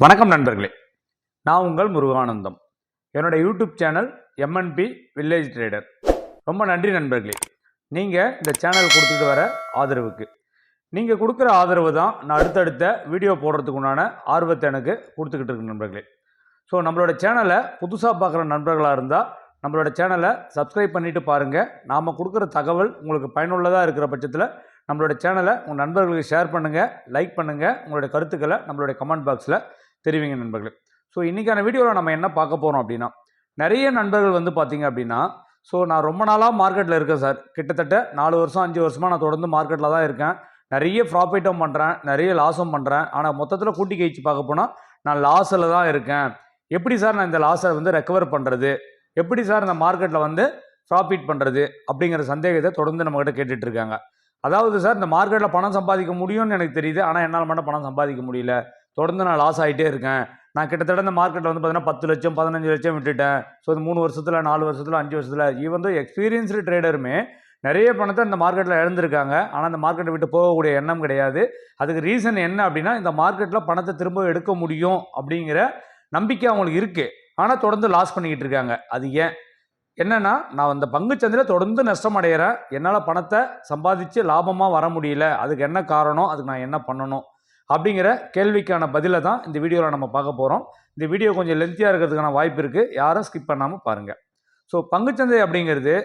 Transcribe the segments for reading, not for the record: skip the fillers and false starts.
வணக்கம் நண்பர்களே, நான் உங்கள் முருகானந்தம். என்னோட YouTube channel MNP village trader. ரொம்ப நன்றி நண்பர்களே, நீங்கள் இந்த சேனல் கொடுத்துட்டு வர ஆதரவுக்கு. நீங்கள் கொடுக்குற ஆதரவு தான் நான் அடுத்தடுத்த வீடியோ போடுறதுக்கு உண்டான ஆர்வத்தை எனக்கு கொடுத்துக்கிட்டு இருக்கு நண்பர்களே. ஸோ நம்மளோட சேனலை புதுசாக பார்க்குற நண்பர்களாக இருந்தால் நம்மளோட சேனலை சப்ஸ்கிரைப் பண்ணிவிட்டு பாருங்கள். நாம் கொடுக்குற தகவல் உங்களுக்கு பயனுள்ளதாக இருக்கிற பட்சத்தில் நம்மளோட சேனலை உங்கள் நண்பர்களுக்கு ஷேர் பண்ணுங்கள், லைக் பண்ணுங்கள், உங்களுடைய கருத்துக்களை நம்மளுடைய கமெண்ட் பாக்ஸில் தெரிவிங்க நண்பர்களே. ஸோ இன்றைக்கான வீடியோவில் நம்ம என்ன பார்க்க போகிறோம் அப்படின்னா, நிறைய நண்பர்கள் வந்து பார்த்தீங்க அப்படின்னா, ஸோ நான் ரொம்ப நாளாக மார்க்கெட்டில் இருக்கேன் சார், கிட்டத்தட்ட 4 வருஷம் 5 வருஷமாக நான் தொடர்ந்து மார்க்கெட்டில் தான் இருக்கேன். நிறைய ப்ராஃபிட்டும் பண்ணுறேன், நிறைய லாஸும் பண்ணுறேன். ஆனால் மொத்தத்தில் கூட்டி கழிச்சு பார்க்க போனால் நான் லாஸில் தான் இருக்கேன். எப்படி சார் நான் இந்த லாஸை வந்து ரெக்கவர் பண்ணுறது, எப்படி சார் இந்த மார்க்கெட்டில் வந்து ப்ராஃபிட் பண்ணுறது அப்படிங்கிற சந்தேகத்தை தொடர்ந்து நம்மகிட்ட கேட்டுட்டு இருக்காங்க. அதாவது சார், இந்த மார்க்கெட்டில் பணம் சம்பாதிக்க முடியும்னு எனக்கு தெரியுது, ஆனால் என்னால் மட்டும் பணம் சம்பாதிக்க முடியல, தொடர்ந்து நான் லாஸ் ஆகிட்டே இருக்கேன். நான் கிட்டத்தட்ட இந்த மார்க்கெட்டில் வந்து பார்த்தீங்கன்னா 10 லட்சம் 15 லட்சம் விட்டுட்டேன். ஸோ இந்த 3 வருஷத்தில் 4 வருஷத்தில் 5 வருஷத்தில் ஈவன் எக்ஸ்பீரியன்ஸ்டு ட்ரேடருமே நிறைய பணத்தை இந்த மார்க்கெட்டில் இழந்திருக்காங்க. ஆனால் இந்த மார்க்கெட்டை விட்டு போகக்கூடிய எண்ணம் கிடையாது. அதுக்கு ரீசன் என்ன அப்படின்னா, இந்த மார்க்கெட்டில் பணத்தை திரும்ப எடுக்க முடியும் அப்படிங்கிற நம்பிக்கை அவங்களுக்கு இருக்குது. ஆனால் தொடர்ந்து லாஸ் பண்ணிக்கிட்டு இருக்காங்க. அது ஏன் என்னன்னா, நான் அந்த பங்குச்சந்தையில் தொடர்ந்து நஷ்டம் அடைகிறேன், என்னால் பணத்தை சம்பாதிச்சு லாபமாக வர முடியல, அதுக்கு என்ன காரணம், அதுக்கு நான் என்ன பண்ணணும் அப்படிங்கிற கேள்விக்கான பதிலை தான் இந்த வீடியோவில் நம்ம பார்க்க போகிறோம். இந்த வீடியோ கொஞ்சம் லென்த்தியாக இருக்கிறதுக்கான வாய்ப்பு இருக்குது, யாரும் ஸ்கிப் பண்ணாமல் பாருங்கள். ஸோ பங்குச்சந்தை அப்படிங்கிறது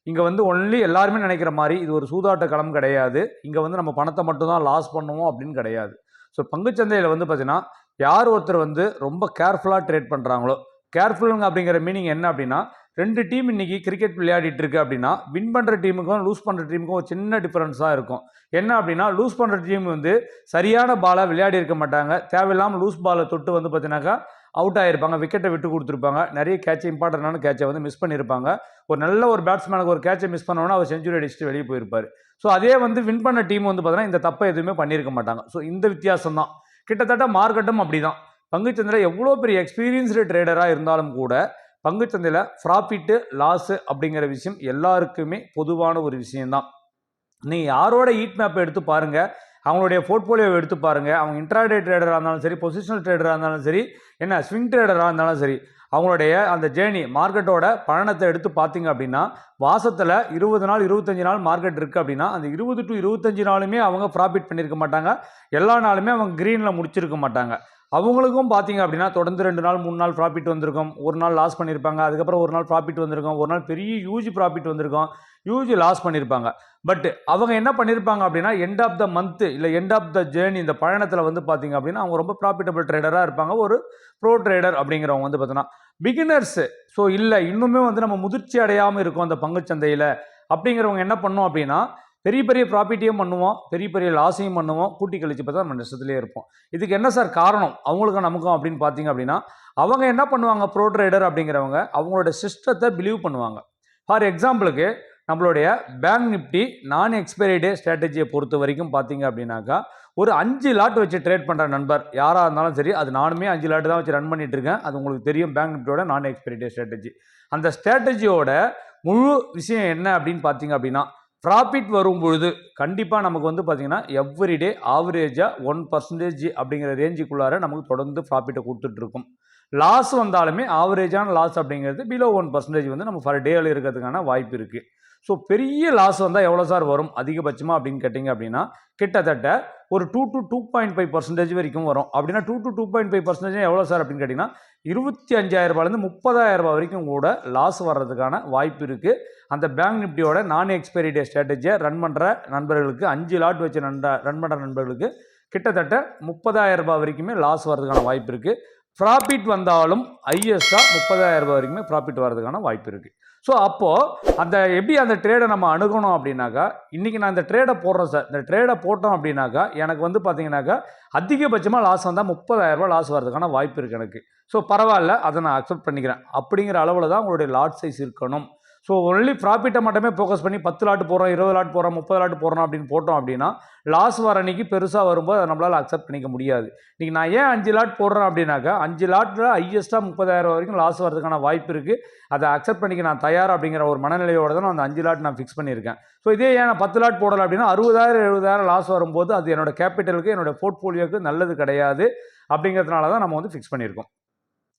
இங்கே வந்து ஒன்லி எல்லாருமே நினைக்கிற மாதிரி இது ஒரு சூதாட்ட களம் கிடையாது. இங்கே வந்து நம்ம பணத்தை மட்டும்தான் லாஸ் பண்ணுவோம் அப்படின்னு கிடையாது. ஸோ பங்குச்சந்தையில் வந்து பார்த்தீங்கன்னா, யார் ஒருத்தர் வந்து ரொம்ப கேர்ஃபுல்லாக ட்ரேட் பண்ணுறாங்களோ, கேர்ஃபுல்லுங்க அப்படிங்கிற மீனிங் என்ன அப்படின்னா, 2 டீம் இன்றைக்கி கிரிக்கெட் விளையாடிட்டு இருக்கு அப்படின்னா, வின் பண்ணுற டீமுக்கும் லூஸ் பண்ணுற டீமுக்கும் ஒரு சின்ன டிஃப்ரென்ஸாக இருக்கும். என்ன அப்படின்னா, லூஸ் பண்ணுற டீம் வந்து சரியான பாலை விளையாடி இருக்க மாட்டாங்க, தேவையில்லாமல் லூஸ் பாலை தொட்டு வந்து பார்த்தீங்கன்னாக்கா அவுட் ஆகிருப்பாங்க, விக்கெட்டை விட்டு கொடுத்துருப்பாங்க, நிறைய கேட்சை இம்பார்ட்டண்டான கேட்சை வந்து மிஸ் பண்ணியிருப்பாங்க. ஒரு நல்ல ஒரு பேட்ஸ்மேனுக்கு ஒரு கேட்சை மிஸ் பண்ணோன்னா அவர் செஞ்சுரி அடிச்சுட்டு வெளியே போயிருப்பார். ஸோ அதே வந்து வின் பண்ண டீம் வந்து பார்த்தீங்கன்னா இந்த தப்பை எதுவுமே பண்ணியிருக்க மாட்டாங்க. ஸோ இந்த வித்தியாசம் தான். கிட்டத்தட்ட மார்க்கெட்டும் அப்படி தான். பங்குச்சந்தையில் எவ்வளோ பெரிய எக்ஸ்பீரியன்ஸ்டு ட்ரேடராக இருந்தாலும் கூட பங்குச்சந்தையில் ப்ராஃபிட்டு லாஸு அப்படிங்கிற விஷயம் எல்லாருக்குமே பொதுவான ஒரு விஷயந்தான். நீங்கள் யாரோட ஹீட் மேப்பை எடுத்து பாருங்கள், அவங்களுடைய போர்ட்ஃபோலியோவை எடுத்து பாருங்கள், அவங்க இன்ட்ராடே ட்ரேடராக இருந்தாலும் சரி, பொசிஷனல் ட்ரேடராக இருந்தாலும் சரி, என்ன ஸ்விங் ட்ரேடராக இருந்தாலும் சரி, அவங்களுடைய அந்த ஜேர்னி மார்க்கெட்டோட பயணத்தை எடுத்து பார்த்தீங்க அப்படின்னா, மாதத்தில் 20 நாள் 25 நாள் மார்க்கெட் இருக்குது அப்படின்னா, அந்த 20 to 25 நாளுமே அவங்க ப்ராஃபிட் பண்ணியிருக்க மாட்டாங்க, எல்லா நாளுமே அவங்க க்ரீனில் முடிச்சிருக்க மாட்டாங்க. அவங்களுக்கும் பார்த்தீங்க அப்படின்னா தொடர்ந்து 2 நாள் 3 நாள் ப்ராஃபிட் வந்திருக்கும், ஒரு நாள் லாஸ் பண்ணியிருப்பாங்க, அதுக்கப்புறம் ஒரு நாள் ப்ராஃபிட் வந்திருக்கும், ஒரு நாள் பெரிய ஹியூஜ் ப்ராஃபிட் வந்திருக்கும், ஹியூஜ் லாஸ் பண்ணியிருப்பாங்க. பட் அவங்க என்ன பண்ணியிருப்பாங்க அப்படின்னா, எண்ட் ஆஃப் த மந்த்து இல்லை எண்ட் ஆஃப் த ஜேர்னி இந்த பயணத்தில் வந்து பார்த்தீங்க அப்படின்னா அவங்க ரொம்ப ப்ராஃபிட்டபிள் ட்ரேடராக இருப்பாங்க. ஒரு ப்ரோ ட்ரேடர் அப்படிங்கிறவங்க வந்து பார்த்தோன்னா பிகினர்ஸு. ஸோ இல்லை இன்னுமே வந்து நம்ம முதிர்ச்சி அடையாமல் இருக்கும் அந்த பங்குச்சந்தையில் அப்படிங்கிறவங்க என்ன பண்ணோம் அப்படின்னா, பெரிய பெரிய ப்ராஃபிட்டையும் பண்ணுவோம், பெரிய பெரிய லாஸையும் பண்ணுவோம், கூட்டி கழிச்சு பார்த்தா நம்ம நஷ்டத்துலேயே இருப்போம். இதுக்கு என்ன சார் காரணம் அவங்களுக்கும் நமக்கும் அப்படின்னு பார்த்தீங்க அப்படின்னா, அவங்க என்ன பண்ணுவாங்க, ப்ரோ ட்ரேடர் அப்படிங்கிறவங்க அவங்களோட சிஸ்டத்தை பிலீவ் பண்ணுவாங்க. ஃபார் எக்ஸாம்பிளுக்கு நம்மளுடைய பேங்க் நிஃப்டி நான் எக்ஸ்பைரி டே ஸ்ட்ராட்டஜியை பொறுத்த வரைக்கும் பார்த்தீங்க அப்படின்னாக்கா, ஒரு 5 லாட் வச்சு ட்ரேட் பண்ணுற நண்பர் யாராக இருந்தாலும் சரி, அது நானுமே 5 லாட் தான் வச்சு ரன் பண்ணிட்டு இருக்கேன். அது உங்களுக்கு தெரியும், பேங்க் நிஃப்டியோட நான் எக்ஸ்பைரி டே ஸ்ட்ராட்டஜி. அந்த ஸ்ட்ராட்டஜியோட முழு விஷயம் என்ன அப்படின்னு பார்த்தீங்க அப்படின்னா, ப்ராஃபிட் வரும்பொழுது கண்டிப்பாக நமக்கு வந்து பார்த்திங்கன்னா எவ்ரிடே ஆவரேஜாக 1% அப்படிங்கிற ரேஞ்சுக்குள்ளார நமக்கு தொடர்ந்து ப்ராஃபிட்டை கொடுத்துட்ருக்கும். லாஸ் வந்தாலுமே ஆவரேஜான லாஸ் அப்படிங்கிறது பிலோ 1% வந்து நம்ம ஃபர் டேவில் இருக்கிறதுக்கான வாய்ப்பு இருக்குது. ஸோ பெரிய லாஸ் வந்தால் எவ்வளோ சார் வரும் அதிகபட்சமாக அப்படின்னு கேட்டிங்க அப்படின்னா, கிட்டத்தட்ட ஒரு 2 to 2.5% வரைக்கும் வரும். அப்படின்னா 2 to 2.5% எவ்வளோ சார் அப்படின்னு கேட்டிங்கன்னா, 25,000 30,000 வரைக்கும் கூட லாஸ் வர்றதுக்கான வாய்ப்பு இருக்குது. அந்த பேங்க் நிஃப்டியோட நான் எக்ஸ்பைரி டே ஸ்ட்ராட்டஜியை ரன் பண்ணுற நண்பர்களுக்கு, 5 லாட் வச்சு ரன் பண்ணுற நண்பர்களுக்கு கிட்டத்தட்ட 30,000 வரைக்குமே லாஸ் வர்றதுக்கான வாய்ப்பு இருக்குது. ப்ராஃபிட் வந்தாலும் ஹையஸ்ட்டாக 30,000 வரைக்குமே ப்ராஃபிட் வர்றதுக்கான வாய்ப்பு இருக்குது. ஸோ அப்போது அந்த எப்படி அந்த ட்ரேடை நம்ம அணுகணும் அப்படின்னாக்கா, இன்றைக்கி நான் இந்த ட்ரேடை போடுறேன் சார், இந்த ட்ரேடை போட்டோம் அப்படின்னாக்கா எனக்கு வந்து பார்த்தீங்கன்னாக்கா அதிகபட்சமாக லாஸ் வந்தால் 30,000 லாஸ் வர்றதுக்கான வாய்ப்பு இருக்குது எனக்கு. ஸோ பரவாயில்ல, அதை நான் அக்செப்ட் பண்ணிக்கிறேன் அப்படிங்கிற அளவில் தான் உங்களுடைய லாட் சைஸ் இருக்கணும். ஸோ ஒன்லி ப்ராஃபிட்டை மட்டுமே ஃபோக்கஸ் பண்ணி 10 லாட் போடுறோம், 20 லாட் போடுறோம், 30 லாட் போடுறோம் அப்படின்னு போட்டோம் அப்படின்னா லாஸ் வர அன்னைக்கு பெருசாக வரும்போது அதை நம்மளால் அக்செப்ட் பண்ணிக்க முடியாது. இன்றைக்கி நான் ஏன் 5 லாட் போடுறேன் அப்படின்னாக்கா 5 லாட்டில் ஹையஸ்ட்டாக 30,000 வரைக்கும் லாஸ் வரதுக்கான வாய்ப்பு இருக்குது. அதை அக்செப்ட் பண்ணிக்க நான் தயார் அப்படிங்கிற ஒரு மனநிலையோடு தான் அந்த 5 லாட் நான் ஃபிக்ஸ் பண்ணியிருக்கேன். ஸோ இதே ஏன் நான் 10 லாட் போடலை அப்படின்னா 60,000 70,000 லாஸ் வரும்போது அது என்னோட கேபிட்டலுக்கு என்னோட போர்ட்ஃபோலியோக்கு நல்லது கிடையாது. அப்படிங்கிறதுனால தான் நம்ம வந்து ஃபிக்ஸ் பண்ணியிருக்கோம்.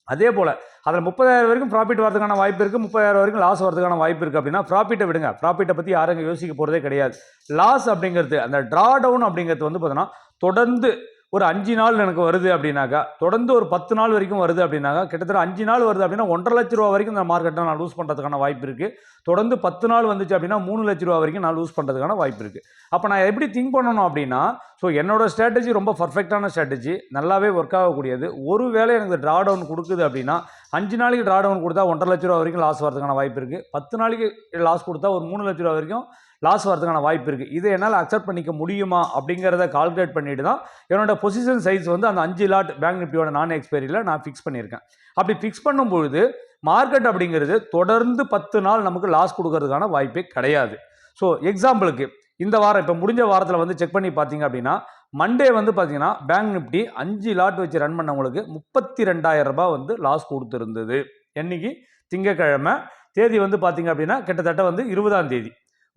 அதே போல் அதில் 30,000 வரைக்கும் ப்ராஃபிட் வரதுக்கான வாய்ப்பு இருக்குது, 30,000 வரைக்கும் லாஸ் வரதுக்கான வாய்ப்பு இருக்குது அப்படின்னா ப்ராஃபிட்டை விடுங்க. ப்ராஃபிட்டை பற்றி யாரும் இங்கே யோசிக்க போகிறதே கிடையாது. லாஸ் அப்படிங்கிறது அந்த ட்ரா டவுன் அப்படிங்கிறது வந்து பார்த்தோன்னா தொடர்ந்து ஒரு 5 நாள் எனக்கு வருது அப்படின்னாக்கா, தொடர்ந்து ஒரு 10 நாள் வரைக்கும் வருது அப்படின்னாக்கா, கிட்டத்தட்ட 5 நாள் வருது அப்படின்னா 1,50,000 ரூபா வரைக்கும் இந்த மார்க்கெட்டில் நான் லூஸ் பண்ணுறதுக்கான வாய்ப்பு இருக்குது. தொடர்ந்து 10 நாள் வந்துச்சு அப்படின்னா 3,00,000 ரூபா வரைக்கும் நான் லூஸ் பண்ணுறதுக்கான வாய்ப்பு இருக்குது. அப்போ நான் எப்படி திங்க் பண்ணணும் அப்படின்னா, ஸோ என்னோட ஸ்ட்ராட்டஜி ரொம்ப பர்ஃபெக்டான ஸ்ட்ராட்டஜி, நல்லாவே ஒர்க் ஆகக்கூடியது. ஒரு வேளை எனக்கு ட்ரா டவுன் கொடுக்குது அப்படின்னா 5 நாளைக்கு ட்ரா டவுன் கொடுத்தா 1,50,000 ரூபா வரைக்கும் லாஸ் வரதுக்கான வாய்ப்பு இருக்குது. 10 நாளைக்கு லாஸ் கொடுத்தா ஒரு 3,00,000 ரூபா வரைக்கும் லாஸ் வரதுக்கான வாய்ப்பு இருக்குது. இதை என்னால் அக்செப்ட் பண்ணிக்க முடியுமா அப்படிங்கிறத கால்குலேட் பண்ணிட்டு தான் என்னோட பொசிஷன் சைஸ் வந்து அந்த 5 லாட் பேங்க் நிஃப்டியோட நான் எக்ஸ்பைரியில் நான் ஃபிக்ஸ் பண்ணியிருக்கேன். அப்படி ஃபிக்ஸ் பண்ணும்பொழுது மார்க்கெட் அப்படிங்கிறது தொடர்ந்து 10 நாள் நமக்கு லாஸ் கொடுக்கறதுக்கான வாய்ப்பே கிடையாது. ஸோ எக்ஸாம்பிளுக்கு இந்த வாரம் இப்போ முடிஞ்ச வாரத்தில் வந்து செக் பண்ணி பார்த்தீங்க அப்படின்னா மண்டே வந்து பார்த்தீங்கன்னா பேங்க் நிஃப்டி 5 லாட் வச்சு ரன் பண்ணவங்களுக்கு 32,000 ரூபாய் வந்து லாஸ் கொடுத்துருந்தது. என்னைக்கு? திங்கக்கிழமை. தேதி வந்து பார்த்தீங்க அப்படின்னா கிட்டத்தட்ட வந்து 20ஆம் தேதி.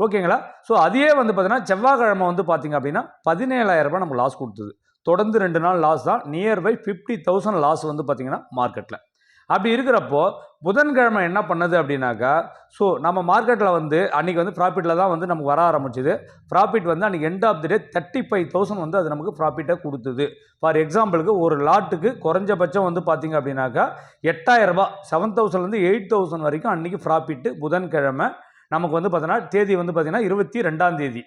ஓகேங்களா? ஸோ அதே வந்து பார்த்தீங்கன்னா செவ்வாய்க்கிழமை வந்து பார்த்தீங்க அப்படின்னா 17,000 ரூபாய் நமக்கு லாஸ் கொடுத்தது. தொடர்ந்து 2 நாள் லாஸ் தான். நியர்பை 50,000 லாஸ் வந்து பார்த்தீங்கன்னா மார்க்கெட்டில். அப்படி இருக்கிறப்போ புதன்கிழமை என்ன பண்ணுது அப்படின்னாக்கா, ஸோ நம்ம மார்க்கெட்டில் வந்து அன்றைக்கி வந்து ப்ராஃபிட்டில் தான் வந்து நமக்கு வர ஆரம்பிச்சுது. ப்ராஃபிட் வந்து அன்றைக்கி எண்ட் ஆஃப் தி டே 35,000 வந்து அது நமக்கு ப்ராஃபிட்டை கொடுத்தது. ஃபார் எக்ஸாம்பிளுக்கு ஒரு லாட்டுக்கு குறைஞ்சபட்சம் வந்து பார்த்தீங்க அப்படின்னாக்கா 8,000 ரூபாய், 7,000லேருந்து 8,000 வரைக்கும் அன்றைக்கி ப்ராஃபிட்டு புதன்கிழமை நமக்கு வந்து பார்த்தீங்கன்னா தேதி வந்து பார்த்தீங்கன்னா 22ஆம் தேதி.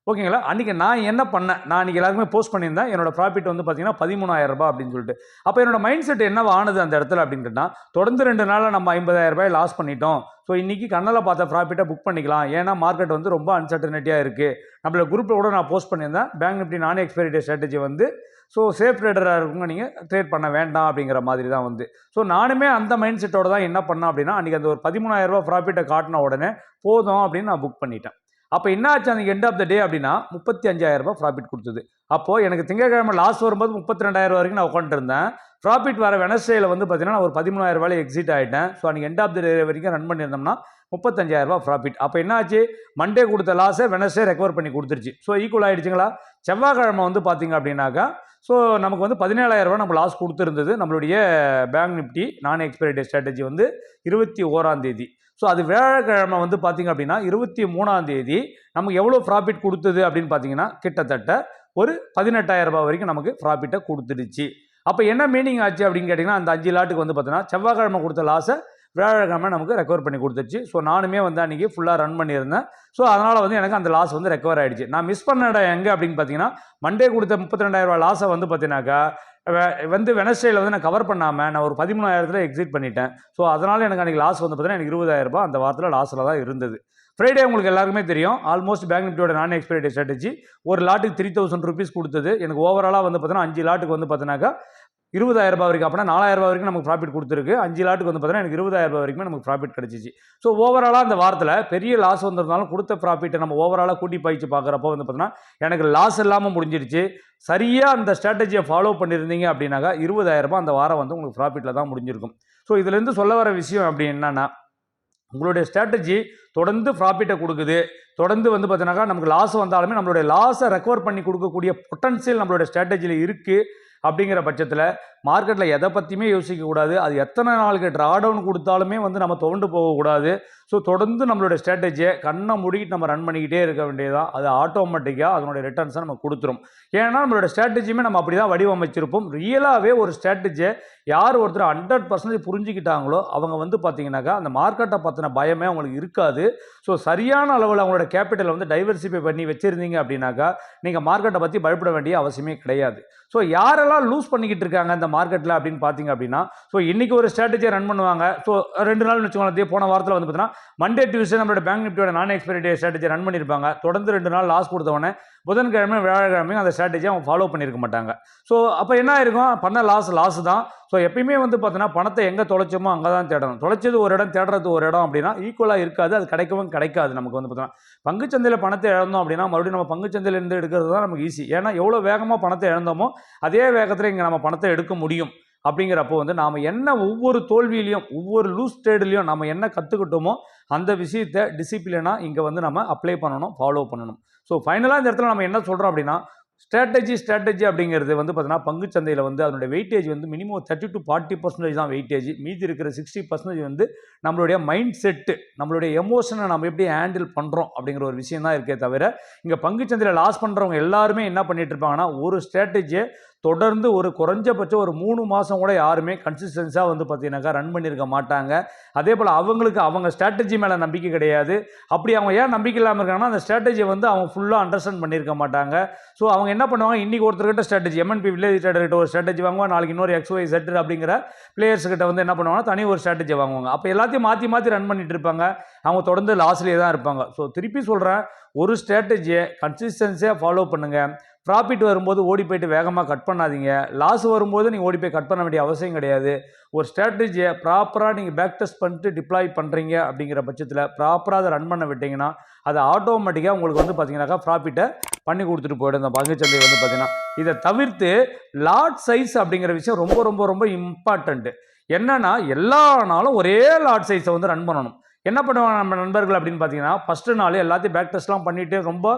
ஓகேங்களா? அன்றைக்கி நான் என்ன பண்ணேன், நான் அன்றைக்கி எல்லாருக்குமே போஸ்ட் பண்ணியிருந்தேன். என்னோட ப்ராஃபிட் வந்து பார்த்தீங்கன்னா 13,000 ரூபாய் அப்படின்னு சொல்லிட்டு. அப்போ என்னோட மைண்ட் செட் என்னவா ஆனது அந்த இடத்துல அப்படின்னு கேட்டால், தொடர்ந்து 2 நாளில் நம்ம 50,000 ரூபாய் லாஸ் பண்ணிட்டோம். ஸோ இன்றைக்கி கண்ணில் பார்த்த ப்ராஃபிட்டை புக் பண்ணிக்கலாம். ஏன்னா மார்க்கெட் வந்து ரொம்ப அன்சர்டனிட்டியாக இருக்குது. நம்மள குரூப்பில் கூட நான் போஸ்ட் பண்ணியிருந்தேன். பேங்க் நிஃப்டி நான் எக்ஸ்பைரி டே ஸ்ட்ராட்டஜி வந்து ஸோ சேஃப் ட்ரேடராக இருக்குங்க, நீங்கள் ட்ரேட் பண்ண வேண்டாம் அப்படிங்கிற மாதிரி தான் வந்து. ஸோ நானுமே அந்த மைண்ட் செட்டோட தான் என்ன பண்ணேன் அப்படின்னா, அன்றைக்கி அந்த ஒரு 13,000 ரூபாய் ப்ராஃபிட்டை காட்டின உடனே போதும் அப்படின்னு நான் புக் பண்ணிட்டேன். அப்போ என்ன ஆச்சு அன்றைக்கி எண்ட் ஆஃப் த டே அப்படின்னா 35,000 ரூபாய் ப்ராஃபிட் கொடுத்தது. அப்போது எனக்கு திங்கக்கிழமை லாஸ் வரும்போது 32,000 வரைக்கும் நான் உட்காந்துருந்தேன். ப்ராஃபிட் வர வெனஸ்டேயில் வந்து பார்த்தீங்கன்னா நான் ஒரு 13,000 ரூபாய் எக்ஸிட் ஆகிட்டேன். ஸோ அன்றைக்கி எண்ட் ஆஃப் த டே வரைக்கும் ரன் பண்ணியிருந்தோம்னா 35,000 ரூபாய் ப்ராஃபிட். அப்போ என்ன ஆச்சு, மண்டே கொடுத்த லாஸை வெனஸ்டே ரெக்கவர் பண்ணி கொடுத்துருச்சு. ஸோ ஈக்குவல் ஆகிடுச்சுங்களா? செவ்வாய்க்கிழமை வந்து பார்த்தீங்க அப்படின்னாக்கா ஸோ நமக்கு வந்து 17,000 ரூபாய் நம்ம லாஸ் கொடுத்துருந்தது. நம்மளுடைய பேங்க் நிஃப்டி நான் எக்ஸ்பைரி டே ஸ்ட்ராட்டஜி வந்து 21ஆம் தேதி. ஸோ அது வியாழக்கிழமை வந்து பார்த்தீங்க அப்படின்னா 23ஆம் தேதி நமக்கு எவ்வளோ ப்ராஃபிட் கொடுத்தது அப்படின்னு பார்த்தீங்கன்னா கிட்டத்தட்ட ஒரு 18,000 ரூபாய் வரைக்கும் நமக்கு ப்ராஃபிட்டை கொடுத்துடுச்சு. அப்போ என்ன மீனிங் ஆச்சு அப்படின்னு கேட்டிங்கன்னா, அந்த 5 லாட்டுக்கு வந்து பார்த்தீங்கன்னா செவ்வாய்க்கிழமை கொடுத்த லாஸை வியாழக்கிழமை நமக்கு ரெக்கவர் பண்ணி கொடுத்துருச்சு. ஸோ நானுமே வந்து அன்றைக்கி ஃபுல்லாக ரன் பண்ணியிருந்தேன். ஸோ அதனால் வந்து எனக்கு அந்த லாஸ் வந்து ரெக்கவர் ஆகிடுச்சு. நான் மிஸ் பண்ண இடம் எங்கே அப்படின்னு பார்த்தீங்கன்னா, மண்டே கொடுத்த 32,000 ரூபாய் லாஸை வந்து பார்த்தீங்கன்னாக்கா வந்து வெனஸ்டேயில் வந்து நான் கவர் பண்ணாமல் நான் ஒரு 13,000 எக்ஸிட் பண்ணிட்டேன். ஸோ அதனால் எனக்கு அன்றைக்கி லாஸ் வந்து பார்த்தீங்கன்னா எனக்கு 20,000 ரூபாய் அந்த வாரத்தில் லாஸில் தான் இருந்தது. ஃப்ரைடே உங்களுக்கு எல்லாருக்குமே தெரியும், ஆல்மோஸ்ட் பேங்க் நிஃப்டியோட நான் எக்ஸ்பைரி டே ஸ்ட்ராட்டஜி ஒரு லாட்டுக்கு 3,000 ரூபீஸ் கொடுத்தது. எனக்கு ஓவராலாக வந்து பார்த்தீங்கன்னா 5 லாட்டுக்கு வந்து பார்த்தீங்கன்னாக்கா 20,000 ரூபாய் வரைக்கும், அப்படின்னா 4,000 ரூபாய் வரைக்கும் நமக்கு ப்ராஃபிட் கொடுத்துருக்கு. 5 லாட்டுக்கு வந்து பார்த்தீங்கன்னா எனக்கு 20,000 ரூபாய் வரைக்கும் நமக்கு ப்ராஃபிட் கிடச்சிச்சு. ஸோ ஓவராலாக அந்த வாரத்தில் பெரிய லாஸ் வந்திருந்தாலும் கொடுத்த ப்ராஃபிட்டை நம்ம ஓவராலாக கூட்டி பாய்ச்சி பார்க்குறப்போ வந்து பார்த்தீங்கன்னா எனக்கு லாஸ் இல்லாமல் முடிஞ்சிருச்சு. சரியாக அந்த ஸ்ட்ராட்டஜியை ஃபாலோ பண்ணியிருந்தீங்க அப்படின்னாக்கா 20,000 ரூபாய் அந்த வாரம் வந்து உங்களுக்கு ப்ராஃபிட்டில் தான் முடிஞ்சிருக்கும். ஸோ இதுலேருந்து சொல்ல வர விஷயம் அப்படி என்னன்னா, உங்களுடைய ஸ்ட்ராட்டஜி தொடர்ந்து ப்ராஃபிட்டை கொடுக்குது. தொடர்ந்து வந்து பார்த்தீங்கன்னாக்கா நமக்கு லாஸ் வந்தாலுமே நம்மளுடைய லாஸை ரெக்கவர் பண்ணி கொடுக்கக்கூடிய பொட்டன்ஷியல் நம்மளுடைய ஸ்ட்ராட்டஜியில் இருக்குது. அப்படிங்கிற பட்சத்தில் மார்க்கெட்டில் எதை பற்றியுமே யோசிக்கக்கூடாது. அது எத்தனை நாளுக்கு ட்ரா டவுன் கொடுத்தாலுமே வந்து நம்ம துவண்டு போகக்கூடாது. ஸோ தொடர்ந்து நம்மளோட ஸ்ட்ராட்டஜியை கண்ணை மூடிக்கிட்டு நம்ம ரன் பண்ணிக்கிட்டே இருக்க வேண்டியதான். அது ஆட்டோமேட்டிக்காக அதனுடைய ரிட்டர்ன்ஸை நம்ம கொடுத்துரும். ஏன்னா நம்மளோட ஸ்ட்ராட்டஜியுமே நம்ம அப்படி தான் வடிவமைச்சிருப்போம். ரியலாகவே ஒரு ஸ்ட்ராட்டஜியை யார் ஒருத்தர் 100% புரிஞ்சுக்கிட்டாங்களோ அவங்க வந்து பார்த்தீங்கன்னாக்கா அந்த மார்க்கெட்டை பற்றின பயமே அவங்களுக்கு இருக்காது. ஸோ சரியான அளவில் அவங்களோட கேபிட்டலை வந்து டைவர்சிஃபை பண்ணி வச்சுருந்தீங்க அப்படின்னாக்கா நீங்கள் மார்க்கெட்டை பற்றி பயப்பட வேண்டிய அவசியமே கிடையாது. ஸோ யாரெல்லாம் லூஸ் பண்ணிக்கிட்டு இருக்காங்க இந்த மார்க்கெட்டில் அப்படின்னு பார்த்தீங்க அப்படின்னா, ஸோ இன்றைக்கி ஒரு ஸ்ட்ராட்டஜியை ரன் பண்ணுவாங்க. ஸோ 2 நாள் வச்சுக்கோங்களேன், போன வாரத்தில் வந்து பார்த்தீங்கன்னா மண்டே டியூஸ்டே நம்மளோட பேங்க் நிஃப்டியோட நான் எக்ஸ்பைரி டே ஸ்ட்ராட்டஜி ரன் பண்ணியிருப்பாங்க. தொடர்ந்து 2 நாள் லாஸ் கொடுத்தவொடனே புதன்கிழமை வியாழக்கிழமையும் அந்த ஸ்ட்ராட்டஜி அவங்க ஃபாலோ பண்ணியிருக்க மாட்டாங்க. ஸோ அப்போ என்ன ஆயிருக்கும், பண்ண லாஸ் தான். ஸோ எப்பயுமே வந்து பார்த்தீங்கன்னா பணத்தை எங்கே தொலைச்சோமோ அங்கே தான் தேடணும். தொலைச்சது ஒரு இடம், தேடுறது ஒரு இடம் அப்படின்னா ஈக்குவலாக இருக்காது, அது கிடைக்கவும் கிடைக்காது. நமக்கு வந்து பார்த்தீங்கன்னா பங்குச்சந்தையில் பணத்தை இழந்தோம் அப்படின்னா மறுபடியும் நம்ம பங்குச்சந்தையிலேருந்து எடுக்கிறது தான் நமக்கு ஈஸி. ஏன்னா எவ்வளோ வேகமாக பணத்தை இழந்தோமோ அதே வேகத்தில் இங்கே நம்ம பணத்தை எடுக்க முடியும். அப்படிங்கிறப்போ வந்து நாம் என்ன ஒவ்வொரு தோல்வியிலையும் ஒவ்வொரு லூஸ் ட்ரேட்லையும் நம்ம என்ன கற்றுக்கிட்டோமோ அந்த விஷயத்தை டிசிப்ளினாக இங்கே வந்து நம்ம அப்ளை பண்ணணும், ஃபாலோ பண்ணணும். ஸோ ஃபைனலாக இந்த இடத்துல நம்ம என்ன சொல்கிறோம் அப்படின்னா ஸ்ட்ராட்டஜி அப்படிங்கிறது வந்து பார்த்தீங்கன்னா பங்குச்சந்தையில் வந்து அதனுடைய வெயிட்டேஜ் வந்து மினிமம் 30 to 40% தான் வெயிட்டேஜ். மீதி இருக்கிற 60% வந்து நம்மளுடைய மைண்ட் செட்டு, நம்மளுடைய எமோஷனை நம்ம எப்படி ஹேண்டில் பண்ணுறோம் அப்படிங்கிற ஒரு விஷயம் தான் இருக்கே தவிர, இங்கே பங்குச்சந்தையில் லாஸ் பண்ணுறவங்க எல்லாருமே என்ன பண்ணிட்டு இருப்பாங்கன்னா ஒரு ஸ்ட்ராட்டஜியை தொடர்ந்து ஒரு குறைஞ்சபட்சம் ஒரு 3 மாதம் கூட யாருமே கன்சிஸ்டன்ஸாக வந்து பார்த்தீங்கன்னாக்கா ரன் பண்ணியிருக்க மாட்டாங்க. அதே போல் அவங்களுக்கு அவங்க ஸ்ட்ராட்டஜி மேலே நம்பிக்கை கிடையாது. அப்படி அவங்க ஏன் நம்பிக்கை இல்லாமல் இருக்காங்கன்னா அந்த ஸ்ட்ராட்டஜியை வந்து அவங்க ஃபுல்லாக அண்டர்ஸ்டாண்ட் பண்ணியிருக்க மாட்டாங்க. ஸோ அவங்க என்ன பண்ணுவாங்க, இன்றைக்கி ஒருத்தர்கிட்ட ஸ்ட்ராட்டஜி MNP வில்லேஜ் ட்ரேடர்கிட்ட ஒரு ஸ்ட்ராட்டஜி வாங்குவாங்க, நாளைக்கு இன்னொரு XYZ அப்படிங்கிற பிளேயர்ஸ்கிட்ட வந்து என்ன பண்ணுவாங்கன்னா தனி ஒரு ஸ்ட்ராட்டஜி வாங்குவாங்க. அப்போ எல்லாத்தையும் மாற்றி ரன் பண்ணிட்டு இருப்பாங்க. அவங்க தொடர்ந்து லாஸ்லேயே தான் இருப்பாங்க. ஸோ திருப்பி சொல்கிறேன், ஒரு ஸ்ட்ராட்டஜியை கன்சிஸ்டன்ஸியாக ஃபாலோ பண்ணுங்கள். ப்ராஃபிட் வரும்போது ஓடி போய்ட்டு வேகமாக கட் பண்ணாதீங்க. லாஸ் வரும்போது நீங்கள் ஓடி போய் கட் பண்ண வேண்டிய அவசியம் கிடையாது. ஒரு ஸ்ட்ராட்டஜியை ப்ராப்பராக நீங்கள் பேக் டெஸ்ட் பண்ணிட்டு டிப்ளாய் பண்ணுறீங்க அப்படிங்கிற பட்சத்தில் ப்ராப்பராக அதை ரன் பண்ண விட்டிங்கன்னா அது ஆட்டோமேட்டிக்காக உங்களுக்கு வந்து பார்த்தீங்கன்னாக்கா ப்ராஃபிட்டை பண்ணி கொடுத்துட்டு போய்டும் இந்த பங்குச்சந்தை வந்து பார்த்தீங்கன்னா. இதை தவிர்த்து லாட் சைஸ் அப்படிங்கிற விஷயம் ரொம்ப ரொம்ப ரொம்ப இம்பார்ட்டண்ட்டு. என்னன்னா எல்லா நாளும் ஒரே லாட் சைஸை வந்து ரன் பண்ணணும். என்ன பண்ணுவாங்க நம்ம நண்பர்கள் அப்படின்னு பார்த்தீங்கன்னா, ஃபஸ்ட்டு நாள் எல்லாத்தையும் பேக் டெஸ்ட்லாம் பண்ணிவிட்டு ரொம்ப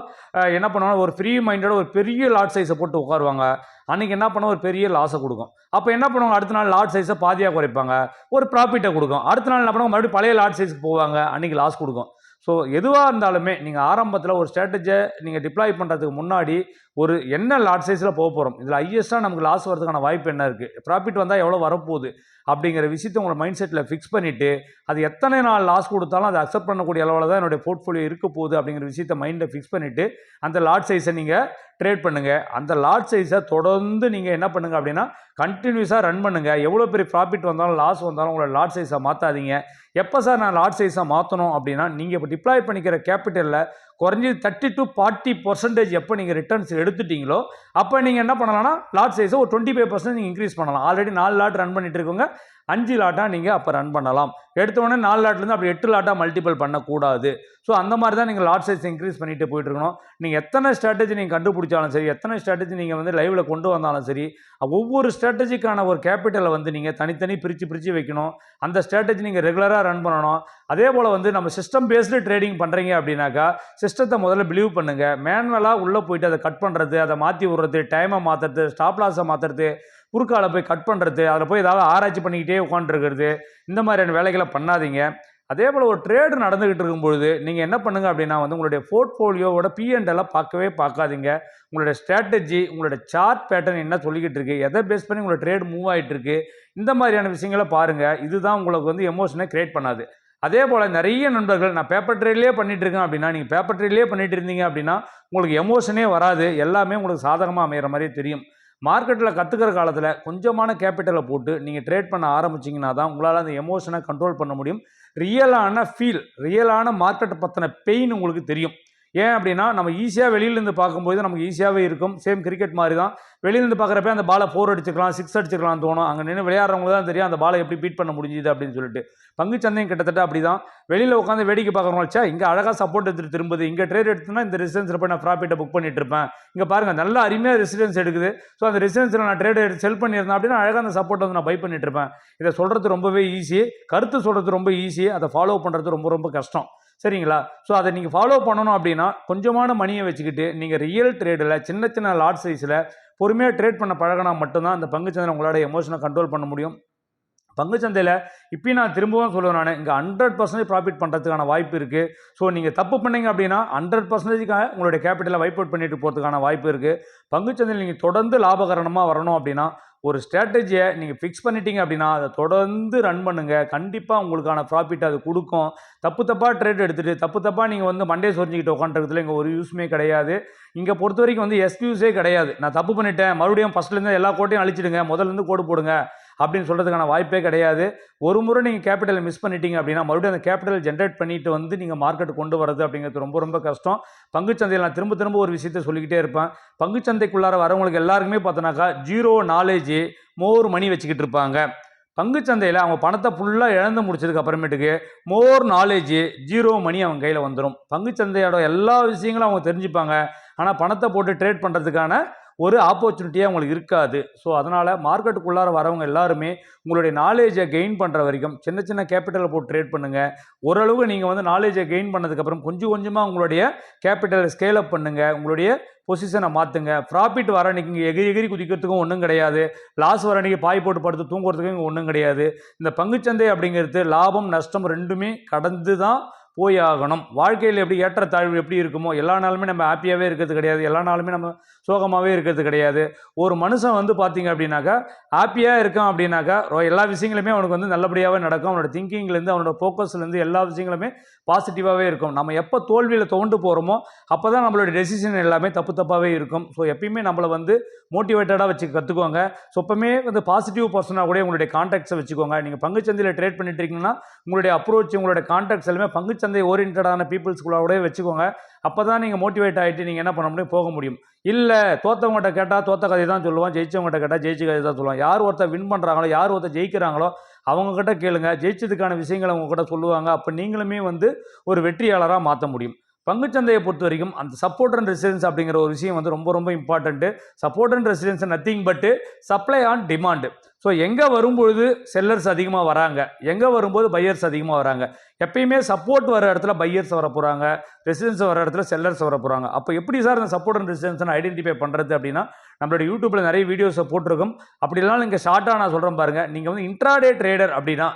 என்ன பண்ணுவாங்க, ஒரு ஃப்ரீ மைண்டோட ஒரு பெரிய லாட் சைஸை போட்டு உட்காருவாங்க. அன்றைக்கி என்ன பண்ணுவோம், ஒரு பெரிய லாஸை கொடுக்கும். அப்போ என்ன பண்ணுவாங்க, அடுத்த நாள் லாட் சைஸை பாதியாக குறைப்பாங்க, ஒரு ப்ராஃபிட்டை கொடுக்கும். அடுத்த நாள் என்ன பண்ணுவாங்க, மறுபடியும் பழைய லாட் சைஸுக்கு போவாங்க, அன்றைக்கி லாஸ் கொடுக்கும். ஸோ எதுவாக இருந்தாலுமே நீங்கள் ஆரம்பத்தில் ஒரு ஸ்ட்ராட்டஜியை நீங்கள் டிப்ளாய் பண்ணுறதுக்கு முன்னாடி ஒரு என்ன லாட் சைஸில் போக போகிறோம், இதில் ஹையஸ்ட்டாக நமக்கு லாஸ் வரதுக்கான வாய்ப்பு என்ன இருக்குது, ப்ராஃபிட் வந்தால் எவ்வளோ வரப்போகுது அப்படிங்கிற விஷயத்தை உங்களை மைண்ட் செட்டில் ஃபிக்ஸ் பண்ணிவிட்டு அது எத்தனை நாள் லாஸ் கொடுத்தாலும் அதை அக்செப்ட் பண்ணக்கூடிய அளவில் தான் என்னுடைய போர்ட்ஃபோலியோ இருக்க போகுது அப்படிங்கிற விஷயத்தை மைண்டில் ஃபிக்ஸ் பண்ணிவிட்டு அந்த லாட் சைஸை நீங்கள் ட்ரேட் பண்ணுங்கள். அந்த லாட் சைஸை தொடர்ந்து நீங்கள் என்ன பண்ணுங்கள் அப்படின்னா கண்டினியூஸாக ரன் பண்ணுங்கள். எவ்வளோ பெரிய ப்ராஃபிட் வந்தாலும் லாஸ் வந்தாலும் உங்களோட லாட் சைஸை மாற்றாதீங்க. எப்போ சார் நான் லாட் சைஸை மாற்றணும் அப்படின்னா, நீங்கள் இப்போ டிப்ளாய் பண்ணிக்கிற கேபிட்டலில் குறைஞ்சது 30 to 40% எப்போ நீங்கள் ரிட்டர்ன்ஸ் எடுத்துட்டீங்களோ அப்போ நீங்கள் என்ன பண்ணலாம்னா லாட் சைஸை ஒரு 25% நீங்கள் இன்க்ரீஸ் பண்ணலாம். ஆல்ரெடி 4 லாட் ரன் பண்ணிட்டு இருக்கோங்க, 5 லாட்டாக நீங்கள் அப்போ ரன் பண்ணலாம். எடுத்தோடனே 4 லாட்லேருந்து அப்படி 8 லாட்டாக மல்டிபிள் பண்ணக்கூடாது. ஸோ அந்த மாதிரி தான் நீங்கள் லாட் சைஸ் இன்க்ரீஸ் பண்ணிட்டு போயிட்டு இருக்கணும். நீங்கள் எத்தனை ஸ்ட்ராட்டஜி நீங்கள் கண்டுபிடிச்சாலும் சரி, எத்தனை ஸ்ட்ராட்டஜி நீங்கள் வந்து லைவில் கொண்டு வந்தாலும் சரி, ஒவ்வொரு ஸ்ட்ராட்டஜிக்கான ஒரு கேபிட்டலை வந்து நீங்கள் தனித்தனி பிரித்து வைக்கணும். அந்த ஸ்ட்ராட்டஜி நீங்கள் ரெகுலராக ரன் பண்ணணும். அதே போல் வந்து நம்ம சிஸ்டம் பேஸ்டு ட்ரேடிங் பண்ணுறீங்க அப்படின்னாக்கா சிஸ்டத்தை முதல்ல பிலீவ் பண்ணுங்கள். மேனுவலாக உள்ளே போயிட்டு அதை கட் பண்ணுறது, அதை மாற்றி விடுறது, டைமை மாற்றுறது, ஸ்டாப் லாஸை மாற்றுறது, குறுக்கால போய் கட் பண்ணுறது, அதில் போய் ஏதாவது ஆராய்ச்சி பண்ணிக்கிட்டே உட்காந்துருக்கிறது, இந்த மாதிரியான வேலைகளை பண்ணாதீங்க. அதே போல் ஒரு ட்ரேடு நடந்துக்கிட்டு இருக்கும்பொழுது நீங்கள் என்ன பண்ணுங்கள் அப்படின்னா வந்து உங்களுடைய போர்ட்ஃபோலியோவோட P&L பார்க்காதீங்க. உங்களுடைய ஸ்ட்ராட்டஜி, உங்களுடைய சார்ட் பேட்டர்ன் என்ன சொல்லிக்கிட்டு இருக்குது, எதை பேஸ் பண்ணி உங்களோட ட்ரேடு மூவ் ஆகிட்டு இருக்கு, இந்த மாதிரியான விஷயங்களை பாருங்கள். இதுதான் உங்களுக்கு வந்து எமோஷனை கிரியேட் பண்ணாது. அதே போல் நிறைய நண்பர்கள் நான் பேப்பர் ட்ரேட்லேயே பண்ணிட்டு இருக்கேன் அப்படின்னா, நீங்கள் பேப்பர் ட்ரேட்லேயே பண்ணிட்டு இருந்தீங்க அப்படின்னா உங்களுக்கு எமோஷனே வராது. எல்லாமே உங்களுக்கு சாதகமாக அமைகிற மாதிரியே தெரியும். மார்க்கெட்டில் கற்றுக்கிற காலத்தில் கொஞ்சமான கேபிட்டலை போட்டு நீங்கள் ட்ரேட் பண்ண ஆரம்பிச்சிங்கன்னா தான் உங்களால் அந்த எமோஷனை கண்ட்ரோல் பண்ண முடியும். ரியலான மார்க்கெட்டை பற்றின பெயின் உங்களுக்கு தெரியும். ஏன் அப்படின்னா நம்ம ஈஸியாக வெளியிலேருந்து பார்க்கும்போது நமக்கு ஈஸியாகவே இருக்கும். சேம் கிரிக்கெட் மாதிரி தான். வெளியிலேருந்து பார்க்குறப்ப அந்த பாலை 4 அடிச்சுக்கலாம், 6 அடிச்சுக்கலாம் தோணும். அங்கே நின்று விளையாடுறவங்க தான் தெரியும் அந்த பாலை எப்படி பீட் பண்ண முடிஞ்சுது அப்படின்னு சொல்லிட்டு. பங்குச்சந்தையும் கிட்டத்தட்ட அப்படி தான். வெளியில் உட்காந்து வேடிக்கை பார்க்குறவங்க இங்கே அழகாக சப்போர்ட் எடுத்துகிட்டு திரும்புது, இங்கே ட்ரேட் எடுத்துனா இந்த ரெசிடென்ஸில் போய் நான் ப்ராஃபிட்டை புக் பண்ணிட்டு இருப்பேன், இங்கே பாருங்கள் நல்லா அருமையாக ரெசிடென்ஸ் எடுக்குது, ஸோ அந்த ரெசிடென்ஸில் நான் ட்ரேட் எடுத்து செல் பண்ணியிருந்தேன் அப்படின்னா அழகாக அந்த சப்போர்ட் வந்து நான் பை பண்ணிட்டு இருப்பேன். இதை சொல்கிறது ரொம்பவே ஈஸி, கருத்து சொல்கிறது ரொம்ப ஈஸி, அதை ஃபாலோ பண்ணுறது ரொம்ப ரொம்ப கஷ்டம். சரிங்களா? ஸோ அதை நீங்கள் ஃபாலோ பண்ணணும் அப்படின்னா கொஞ்சமான மணியை வச்சுக்கிட்டு நீங்கள் ரியல் ட்ரேடில் சின்ன லாட் சைஸில் பொறுமையாக ட்ரேட் பண்ண பழகினா மட்டும்தான் அந்த பங்குச்சந்தையில் உங்களோட எமோஷனை கண்ட்ரோல் பண்ண முடியும். பங்குச்சந்தையில் இப்போயும் நான் திரும்பவும் சொல்லுவேன், இங்கே 100% ப்ராஃபிட் பண்ணுறதுக்கான வாய்ப்பு இருக்குது. ஸோ நீங்கள் தப்பு பண்ணீங்க அப்படின்னா 100% உங்களுடைய கேபிட்டலை வைப் அவுட் பண்ணிட்டு போகிறதுக்கான வாய்ப்பு இருக்குது. பங்குச்சந்தையில் நீங்கள் தொடர்ந்து லாபகரணமாக வரணும் அப்படின்னா ஒரு ஸ்ட்ராட்டஜியை நீங்கள் ஃபிக்ஸ் பண்ணிட்டீங்க அப்படின்னா அதை தொடர்ந்து ரன் பண்ணுங்கள். கண்டிப்பாக உங்களுக்கான ப்ராஃபிட் அது கொடுக்கும். தப்பாக ட்ரேட் எடுத்துகிட்டு தப்பாக நீங்கள் வந்து மண்டே சொரிஞ்சிக்கிட்டு உட்காந்துறதுல இங்கே ஒரு யூஸுமே கிடையாது. இங்கே பொறுத்த வரைக்கும் வந்து எக்ஸ்கியூஸே கிடையாது. நான் தப்பு பண்ணிட்டேன், மறுபடியும் ஃபஸ்ட்லேருந்து எல்லா கோட்டையும் அழிச்சிடுங்க, முதல்லேருந்து கோடு போடுங்க அப்படின்னு சொல்கிறதுக்கான வாய்ப்பே கிடையாது. ஒரு முறை நீங்கள் கேபிட்டலை மிஸ் பண்ணிட்டீங்க அப்படின்னா மறுபடியும் அந்த கேபிட்டல் ஜென்ரேட் பண்ணிட்டு வந்து நீங்கள் மார்க்கெட் கொண்டு வரது அப்படிங்கிறது ரொம்ப ரொம்ப கஷ்டம். பங்குச்சந்தையில் நான் திரும்ப திரும்ப ஒரு விஷயத்தை சொல்லிக்கிட்டே இருப்பேன். பங்குச்சந்தைக்குள்ளார வரவங்களுக்கு எல்லாருக்குமே பார்த்தோன்னாக்கா ஜீரோ நாலேஜ் மோர் மணி வச்சுக்கிட்டு இருப்பாங்க. பங்குச்சந்தையில் அவங்க பணத்தை ஃபுல்லாக இழந்து முடிச்சதுக்கு அப்புறமேட்டுக்கு மோர் நாலேஜ் ஜீரோ மணி அவங்க கையில் வந்துடும். பங்குச்சந்தையோட எல்லா விஷயங்களும் அவங்க தெரிஞ்சுப்பாங்க. ஆனால் பணத்தை போட்டு ட்ரேட் பண்ணுறதுக்கான ஒரு ஆப்பர்ச்சுனிட்டியாக உங்களுக்கு இருக்காது. ஸோ அதனால் மார்க்கெட்டுக்குள்ளார வரவங்க எல்லாருமே உங்களுடைய நாலேஜை கெயின் பண்ணுற வரைக்கும் சின்ன சின்ன கேபிட்டலை போட்டு ட்ரேட் பண்ணுங்கள். ஓரளவு நீங்கள் வந்து நாலேஜை கெயின் பண்ணதுக்கப்புறம் கொஞ்சம் கொஞ்சமாக உங்களுடைய கேபிட்டலை ஸ்கேல் அப் பண்ணுங்கள். உங்களுடைய பொசிஷனை மாற்றுங்க. ப்ராஃபிட் வர அன்றைக்கி இங்கே எகிரி எகிரி குதிக்கிறதுக்கும் ஒன்றும் கிடையாது. லாஸ் வர அன்றைக்கி பாய் போட்டு படுத்து தூங்குறதுக்கும் இங்கே ஒன்றும் கிடையாது. இந்த பங்குச்சந்தை அப்படிங்கிறது லாபம் நஷ்டம் ரெண்டுமே கடந்து தான் போய் ஆகணும். வாழ்க்கையில் எப்படி ஏற்றத்தாழ்வு எப்படி இருக்குமோ எல்லா நாளுமே நம்ம ஹாப்பியாகவே இருக்கிறது கிடையாது. எல்லா நாளுமே நம்ம சோகமாகவே இருக்கிறது கிடையாது. ஒரு மனுஷன் வந்து பார்த்திங்க அப்படின்னாக்கா ஹாப்பியாக இருக்கான் அப்படின்னாக்கா எல்லா விஷயங்களுமே அவனுக்கு வந்து நல்லபடியாகவே நடக்கும். அவனோட திங்கிங்லேருந்து அவனோட ஃபோக்கஸ்லேருந்து எல்லா விஷயங்களுமே பாசிட்டிவாகவே இருக்கும். நம்ம எப்போ தோல்வியில் தோண்டு போகிறோமோ அப்போ தான் நம்மளோட டெசிஷன் எல்லாமே தப்பாகவே இருக்கும். ஸோ எப்பயுமே நம்மளை வந்து மோட்டிவேட்டடாக வச்சு கற்றுக்கோங்க. ஸோ எப்பவுமே வந்து பாசிட்டிவ் பர்சனாக கூட உங்களுடைய கான்டாக்ட்ஸை வச்சுக்கோங்க. நீங்கள் பங்குச்சந்தையில் ட்ரேட் பண்ணிட்டு இருக்கீங்கன்னா உங்களுடைய அப்ரோச் உங்களுடைய கான்டாக்ட்ஸ் எல்லாமே பங்குச்சந்தை ஓரியன்டான பீப்புள்ஸ்குள்ளே வச்சுக்கோங்க. அப்போ தான் நீங்கள் மோட்டிவேட் ஆகிட்டு நீங்கள் என்ன பண்ண முடியும், போக முடியும். இல்லை தோற்றவங்ககிட்ட கேட்டால் தோற்ற கதை தான் சொல்லுவான், ஜெயிச்சவங்ககிட்ட கேட்டால் ஜெயிச்ச கதை தான் சொல்லுவான். யார் ஒருத்தர் வின் பண்ணுறாங்களோ யார் ஒருத்தர் ஜெயிக்கிறாங்களோ அவங்கக்கிட்ட கேளுங்க. ஜெயிச்சதுக்கான விஷயங்களை அவங்கக்கிட்ட சொல்லுவாங்க. அப்போ நீங்களுமே வந்து ஒரு வெற்றியாளராக மாற்ற முடியும். பங்குச்சந்தையை பொறுத்த வரைக்கும் அந்த சப்போர்ட் அண்ட் ரெசிஸ்டன்ஸ் அப்படிங்கிற ஒரு விஷயம் வந்து ரொம்ப ரொம்ப important. Support and resistance nothing பட்டு சப்ளை ஆன் டிமாண்டு. ஸோ எங்கே வரும்பொழுது செல்லர்ஸ் அதிகமாக வராங்க, எங்கே வரும்போது பையர்ஸ் அதிகமாக வராங்க. எப்பயுமே சப்போர்ட் வர இடத்துல பையர்ஸ் வர போகிறாங்க, ரெசிஸ்டன்ஸ் வர இடத்துல செல்லர்ஸ் வர போகிறாங்க. அப்போ எப்படி சார் இந்த சப்போர்ட் அண்ட் ரெசிஸ்டன்ஸை ஐடென்டிஃபை பண்ணுறது அப்படின்னா நம்மளோட யூடியூப்பில் நிறைய வீடியோஸை போட்டிருக்கோம். அப்படிலாம் நீங்கள் ஷார்ட்டாக நான் சொல்கிறேன் பாருங்கள். நீங்கள் வந்து இன்ட்ராடே ட்ரேடர் அப்படின்னா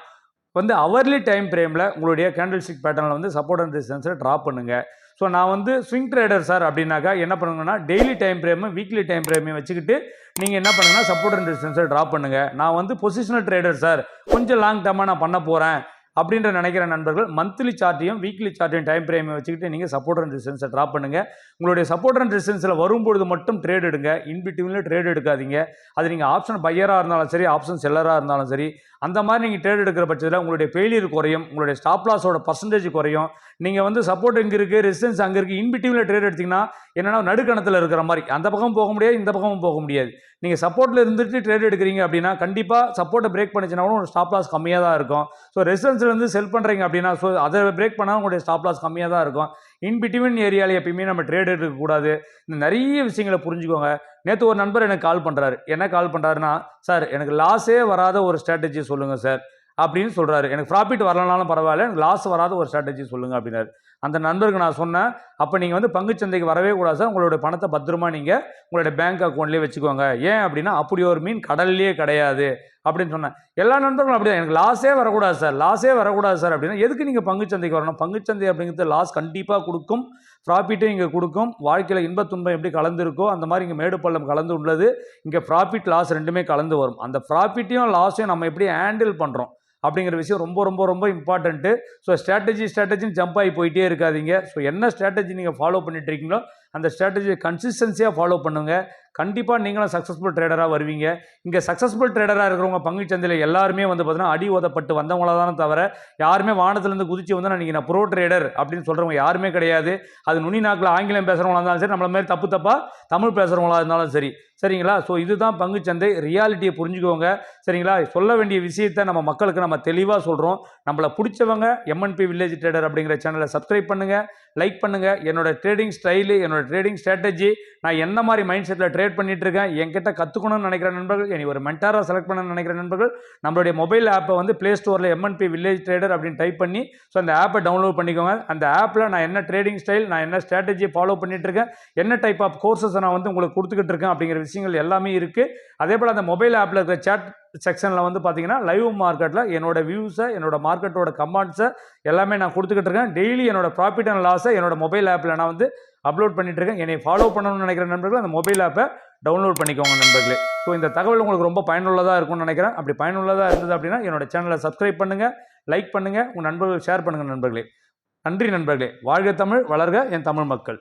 வந்து அவர்லி டைம் ஃப்ரேமில் உங்களுடைய கேண்டில் ஸ்டிக் பேட்டர்னில் வந்து சப்போர்ட் அண்ட் ரெசிஸ்டன்ஸை ட்ராப் பண்ணுங்கள். ஸோ நான் வந்து ஸ்விங் ட்ரேடர் சார் அப்படின்னாக்கா என்ன பண்ணுங்கன்னா daily time frame weekly time ஃப்ரேமையும் வச்சுக்கிட்டு நீங்கள் என்ன பண்ணுங்கன்னா சப்போர்ட் அண்ட் ரெசிஸ்டன்ஸை ட்ராப் பண்ணுங்கள். நான் வந்து பொசிஷனல் ட்ரேடர் சார், கொஞ்சம் லாங் டர்மாக நான் பண்ண போகிறேன் அப்படின்ற நினைக்கிற நண்பர்கள் மந்த்லி சார்ட்டையும் வீக்லி சார்ட்டையும் டைம் ஃப்ரேமை வச்சுக்கிட்டு நீங்கள் சப்போர்ட் அண்ட் ரெசிஸ்டன்ஸை ட்ராப் பண்ணுங்கள். உங்களுடைய சப்போர்ட் அண்ட் ரெசிஸ்டன்ஸில் வரும்பொழுது மட்டும் ட்ரேட் எடுங்க. இன்பிட்வீனில் ட்ரேட் எடுக்காதீங்க. அது நீங்கள் ஆப்ஷன் பையராக இருந்தாலும் சரி, ஆப்ஷன் செல்லராக இருந்தாலும் சரி, அந்த மாதிரி நீங்கள் ட்ரேட் எடுக்கிற பட்சத்தில் உங்களுடைய ஃபெயிலியர் குறையும், உங்களுடைய ஸ்டாப் லாஸோட பர்சன்டேஜ் குறையும். நீங்கள் வந்து சப்போர்ட் இங்கே இருக்குது, ரெசிஸ்டன்ஸ் அங்கே இருக்குது, இன்பிட்வீனில் ட்ரேட் எடுத்திங்கன்னா என்னென்னா நடுக்கணத்தில் இருக்கிற மாதிரி அந்த பக்கம் போக முடியாது, இந்த பக்கமும் போக முடியாது. நீங்கள் சப்போர்ட்டில் இருந்துட்டு ட்ரேட் எடுக்கிறீங்க அப்படின்னா கண்டிப்பாக சப்போர்ட்டை பிரேக் பண்ணிச்சுன்னா கூட ஒரு ஸ்டாப் லாஸ் கம்மியாக தான் இருக்கும். ஸோ ரெசிஸ்டன்ஸ்லேருந்து செல் பண்ணுறீங்க அப்படின்னா ஸோ அதை பிரேக் பண்ணால் உங்களுடைய ஸ்டாப் லாஸ் கம்மியாக தான் இருக்கும். இன்பிட்வீன் ஏரியாவில் எப்பயுமே நம்ம ட்ரேட் எடுக்கக்கூடாது. இந்த நிறைய விஷயங்களை புரிஞ்சுக்கோங்க. நேற்று ஒரு நண்பர் எனக்கு கால் பண்ணுறாரு. என்ன கால் பண்ணுறாருன்னா, சார் எனக்கு லாஸே வராத ஒரு ஸ்ட்ராட்டஜி சொல்லுங்கள் சார் அப்படின்னு சொல்கிறாரு. எனக்கு ப்ராஃபிட் வரலனாலும் பரவாயில்ல, எனக்கு லாஸ் வராத ஒரு ஸ்ட்ராட்டஜி சொல்லுங்கள் அப்படின்னாரு. அந்த நண்பருக்கு நான் சொன்னேன், அப்போ நீங்கள் வந்து பங்குச்சந்தைக்கு வரவே கூடாது சார், உங்களுடைய பணத்தை பத்திரமா நீங்கள் உங்களுடைய பேங்க் அக்கௌண்ட்லேயே வச்சுக்கோங்க. ஏன் அப்படின்னா அப்படி ஒரு மீன் கடல்லையே கிடையாது அப்படின்னு சொன்னேன். எல்லா நண்பர்களும் அப்படி தான், எனக்கு லாஸே வரக்கூடாது சார், லாஸே வரக்கூடாது சார் அப்படின்னா எதுக்கு நீங்கள் பங்குச்சந்தைக்கு வரணும்? பங்குச்சந்தை அப்படிங்கிறது லாஸ் கண்டிப்பாக கொடுக்கும், ப்ராஃபிட்டும் இங்கே கொடுக்கும். வாழ்க்கையில் இன்பத் துன்பம் எப்படி கலந்துருக்கோ அந்த மாதிரி இங்கே மேடு பள்ளம் கலந்து உள்ளது. இங்கே ப்ராஃபிட் லாஸ் ரெண்டுமே கலந்து வரும். அந்த ப்ராஃபிட்டையும் லாஸையும் நம்ம எப்படி ஹேண்டில் பண்ணுறோம் அப்படிங்கிற விஷயம் ரொம்ப ரொம்ப ரொம்ப இம்பார்ட்டன்ட்டு. ஸோ ஸ்ட்ராட்டஜின்னு ஜம்ப் ஆகி போயிட்டே இருக்காதீங்க. ஸோ என்ன ஸ்ட்ராட்டஜி நீங்கள் ஃபாலோ பண்ணிட்டு இருக்கீங்களோ அந்த ஸ்ட்ராட்டஜியை கன்சிஸ்டன்சியாக ஃபாலோ பண்ணுங்கள். கண்டிப்பாக நீங்களும் சக்ஸஸ்ஃபுல் ட்ரேடராக வருவீங்க. இங்கே சக்ஸஸ்ஃபுல் ட்ரேடராக இருக்கிறவங்க பங்குச்சந்தையில் எல்லாருமே வந்து பார்த்தீங்கன்னா அடி ஓதப்பட்டு வந்தவங்கள தானே தவிர யாருமே வானத்துலேருந்து குதிச்சு வந்து நான் ப்ரோ ட்ரேடர் அப்படின்னு சொல்கிறவங்க யாருமே கிடையாது. அது நுனி நாக்கில் ஆங்கிலம் பேசுகிறவங்களா இருந்தாலும் சரி, நம்மள மாதிரி தப்பாக தமிழ் பேசுகிறவங்களா இருந்தாலும் சரி, சரிங்களா? ஸோ இதுதான் பங்குச்சந்தை. ரியாலிட்டியை புரிஞ்சுக்கோங்க, சரிங்களா? சொல்ல வேண்டிய விஷயத்தை நம்ம மக்களுக்கு நம்ம தெளிவாக சொல்கிறோம். நம்மளை பிடிச்சவங்க எம்என்பி வில்லேஜ் ட்ரேடர் அப்படிங்கிற சேனலை சப்ஸ்கிரைப் பண்ணுங்கள், லைக் பண்ணுங்கள். என்னோட ட்ரேடிங் ஸ்டைலு, என்னோட ட்ரேடிங் ஸ்ட்ராட்டஜி, நான் என்ன மாதிரி மைண்ட் செட்டில் ட்ரேட் பண்ணிட்டு இருக்கேன், என்கிட்ட கற்றுக்கணும்னு நினைக்கிற நண்பர்கள், என்னை ஒரு மென்டாராக செலக்ட் பண்ணணும்னு நினைக்கிற நண்பர்கள் நம்மளுடைய மொபைல் ஆப்பை வந்து ப்ளே ஸ்டோரில் எம்என்பி வில்லேஜ் ட்ரேடர் அப்படின்னு டைப் பண்ணி ஸோ அந்த ஆப்பை டவுன்லோட் பண்ணிக்கோங்க. அந்த ஆப்பில் நான் என்ன ட்ரேடிங் ஸ்டைல், நான் என்ன ஸ்ட்ராட்டஜி ஃபாலோ பண்ணிட்டு இருக்கேன், என்ன டைப் ஆஃப் கோர்சஸை நான் வந்து உங்களுக்கு கொடுத்துக்கிட்டு இருக்கேன் அப்படிங்கிற விஷயங்கள் எல்லாமே இருக்குது. அதே போல் அந்த மொபைல் ஆப்பில் இருக்கிற சேட் செக்ஷனில் வந்து பார்த்தீங்கன்னா லைவ் மார்க்கெட்டில் என்னோட வியூஸை, என்னோட மார்க்கெட்டோட கமெண்ட்ஸை எல்லாமே நான் கொடுத்துக்கிட்டு இருக்கேன். டெய்லி என்னோட ப்ராஃபிட் அண்ட் லாஸை என்னோட மொபைல் ஆப்பில் நான் வந்து அப்லோட் பண்ணிட்டு இருக்கேன். என்னை ஃபாலோ பண்ணணும்னு நினைக்கிற நண்பர்கள் அந்த மொபைல் ஆப்பை டவுன்லோட் பண்ணிக்கோங்க நண்பர்களே. ஸோ இந்த தகவல் உங்களுக்கு ரொம்ப பயனுள்ளதாக இருக்கும்னு நினைக்கிறேன். அப்படி பயனுள்ளதாக இருந்தது அப்படின்னா என்னோட சேனலை சப்ஸ்கிரைப் பண்ணுங்கள், லைக் பண்ணுங்கள், உங்கள் நண்பர்கள் ஷேர் பண்ணுங்கள் நண்பர்களே. நன்றி நண்பர்களே. வாழ்க தமிழ், வளர்க என் தமிழ் மக்கள்.